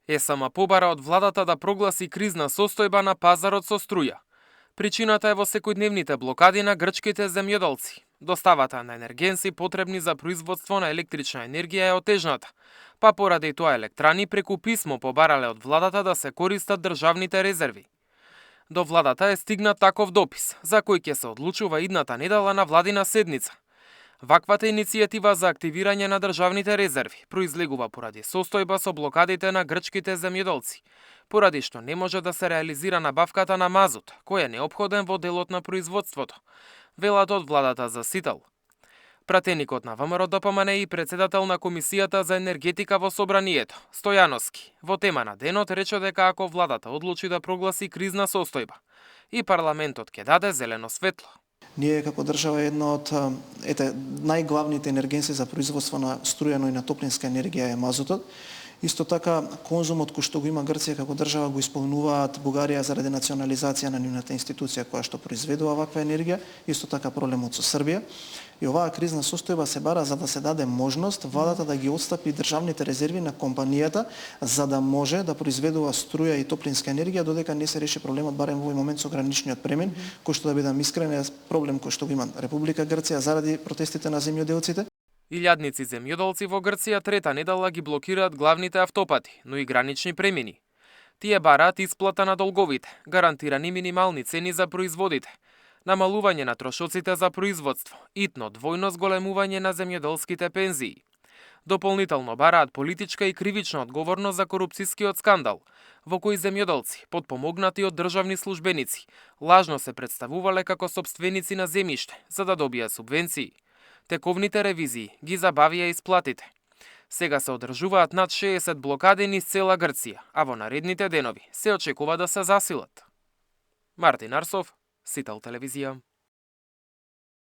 ЕСМ побара од владата да прогласи кризна состојба на пазарот со струја. Причината е во секојдневните блокади на грчките земјоделци. Доставата на енергенси потребни за производство на електрична енергија е отежната, па поради тоа електрани преку писмо побарале од владата да се користат државните резерви. До владата е стигнат таков допис, за кој ќе се одлучува идната недела на владина седница. Ваквата иницијатива за активирање на државните резерви произлегува поради состојба со блокадите на грчките земјоделци, поради што не може да се реализира набавката на мазут, кој е неопходен во делот на производството, велат од владата за Сител. Пратеникот на ВМРО ДПМН и председател на Комисијата за енергетика во Собранието, Стојановски, во тема на денот рече дека ако владата одлучи да прогласи кризна состојба, и парламентот ќе даде зелено светло. Ние како држава една од најглавните енергенси за производство на струјано и на топлинска енергија е мазутот. Исто така, конзумот кој што го има Грција како држава го исполнуваат Бугарија заради национализација на нивната институција која што произведува ваква енергија, исто така проблемот со Србија. И оваа кризна состојба се бара за да се даде можност владата да ги отстапи државните резерви на компанијата за да може да произведува струја и топлинска енергија додека не се реши проблемот барем во овој момент со граничниот премин, кој што да бидам искрен е проблем кој што го има Република Грција заради протестите на земјоделците. Илјадници земјоделци во Грција трета недела ги блокираат главните автопати, но и гранични премини. Тие бараат исплата на долговите, гарантирани минимални цени за производите, намалување на трошоците за производство, итно двојно зголемување на земјоделските пензии. Дополнително бараат политичка и кривична одговорност за корупцијскиот скандал, во кој земјоделци, подпомогнати од државни службеници, лажно се представувале како сопственици на земјиште за да добијат субвенции. Тековните ревизии ги забавија исплатите. Сега се одржуваат над 60 блокади низ цела Грција, а во наредните денови се очекува да се засилат. Мартин Арсов, Сител телевизија.